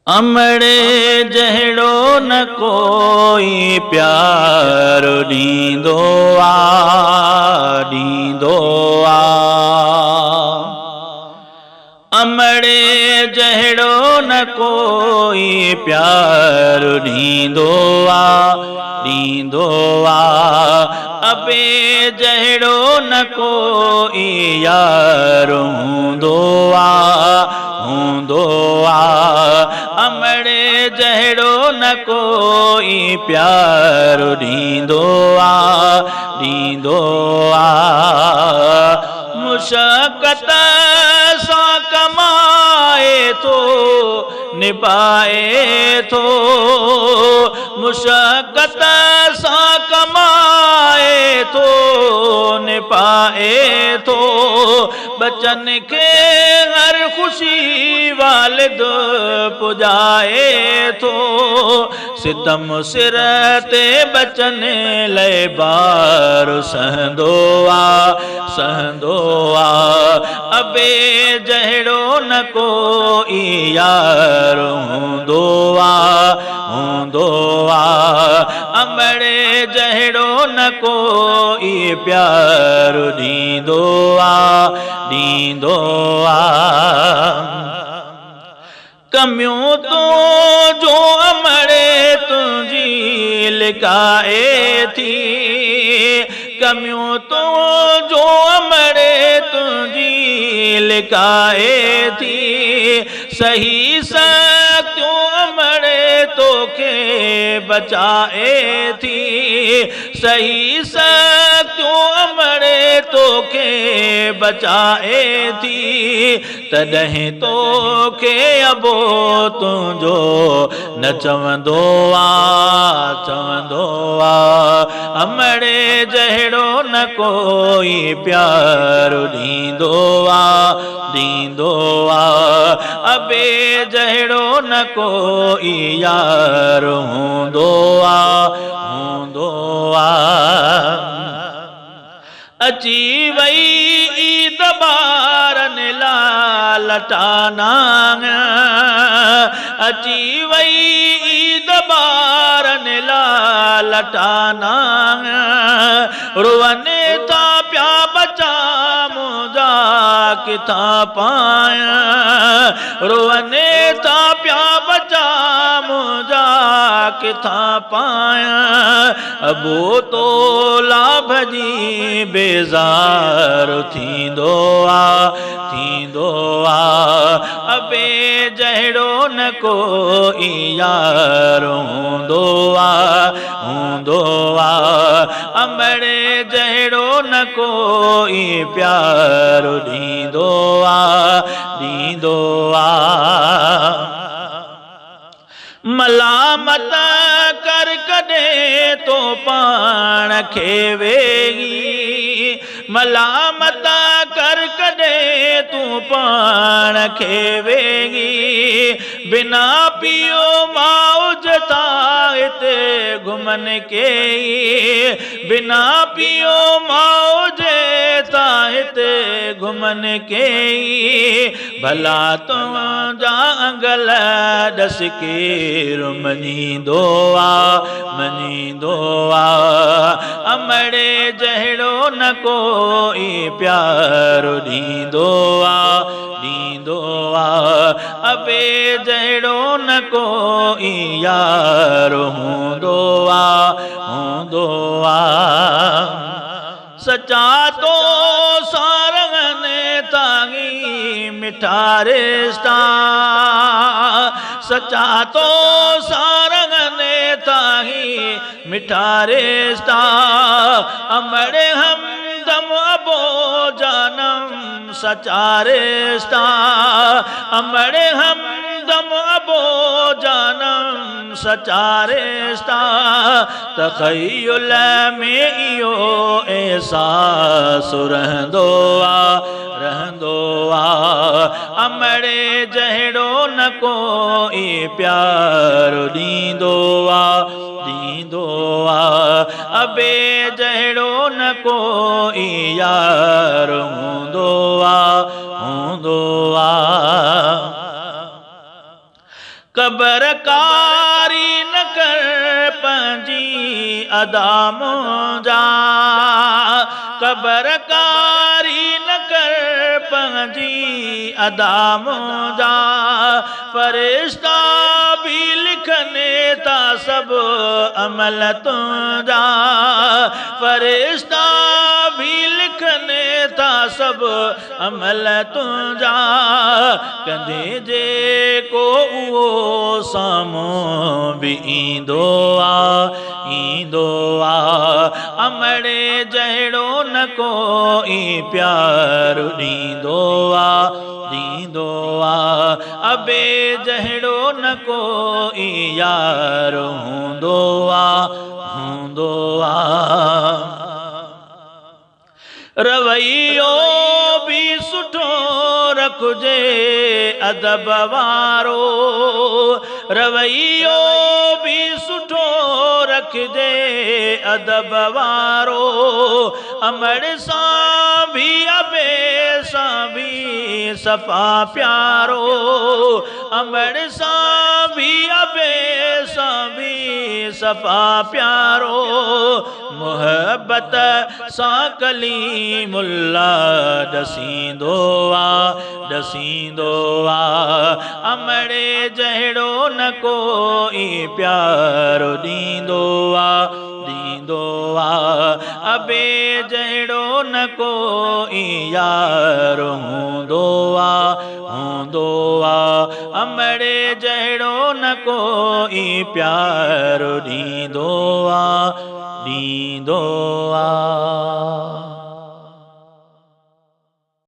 अमड़े जहिड़ो न कोई प्यार ॾींदो आ अमड़े जहिड़ो न कोई प्यार ॾींदो आ अबे जहिड़ो न कोई यार हूंदो आ अमड़े जहिड़ो न कोई प्यार ॾींदो आ मुशक़त सां कमाए थो निभाए थो मुशक़त सां कमाए थो निभाए थो बचन खे हर ख़ुशी वालिद पुॼाए थो सितम सिर ते बचन लाइ बार सहंदो आ अबे जहिड़ो न कोई यार हूंदो आ अमड़े जहिड़ो न कोई प्यार ॾींदो आ कमियूं तो जो अमड़े तुंहिंजी लिकाए थी कमियूं तो जो अमड़े तुंहिंजी लिकाए थी सही सत्यूं अमड़े तोखे बचाए थी सही सत्यूं अमड़े तोखे बचाए थी तॾहिं तोखे अबो तुंहिंजो न चवंदो आ अमड़े जहिड़ो न कोई प्यार ॾींदो आ अबे जहिड़ो न कोई यार हूंदो आ अची वई ईद ॿारन लाइ लटाना अची वई ईद ॿारन लाइ लटाना रुअन था पिया बचा मुंहिंजा किथां पाया रुअन था पिया बचा मुंहिंजा किथां पाया अबो तो लाभ जी बेज़ार थींदो आ अबे जहिड़ो न कोई यार हूंदो आ अमड़े जहिड़ो न कोई प्यार ॾींदो आ मलामत कर कॾहिं तो पाण खे वेही मलामत कर कॾहिं तूं पाण खे वेही बिना पियो मौज था हिते घुमन के बिना पियो मौज था हिते घुमन के भला तुंहिंजा अंगल ॾस केर मञींदो आ अमड़े जहिड़ो न कोई प्यार ॾींदो आ अबे जहिड़ो न कोई यार हूंदो आ सचा तो सारंगन तांगी मिठा रिश्ता सचा तो सारंगन तांगी मिठा रिश्ता अमड़े हमदम अबो जानम सचा रिश्ता अमड़े हमदम अबो जानम सचा रिश्ता तख़य्युल में इहो एहसास रहंदो आ अमड़े जहिड़ो न कोई प्यार ॾींदो आ अबे जहिड़ो न कोई यार हूंदो आ कबरकारी न कर पंहिंजी अदा मुंहिंजा, कबरकारी न कर पंहिंजी अदा मुंहिंजा। फरिश्ता भी लिखने ता सब अमल तुंहिंजा, फरिश्ता भी लिखने ता सब अमल तुंहिंजा। कंदे जेको उहो साम्हूं बि ईंदो आ, अमड़े जहिड़ो न कोई प्यार ॾींदो आ, अबे जहिड़ो न कोई यार हूंदो आ। रवैयो भी सुठो रखजे अदब वारो, रवैयो भी सुठो रखजे अदब वारो। अमड़ सां भी अबे सां भी सफ़ा प्यारो, अमड़ सां भी अबे सां भी सफ़ा प्यारो। मोहब्बत सां कलीमुल्ला ॾसींदो आ, अमड़े जहिड़ो न कोई प्यार ॾींदो आ, अबे जहिड़ो न कोई यार हूंदो आ, अमड़े जहिड़ो न कोई प्यार ॾींदो आ।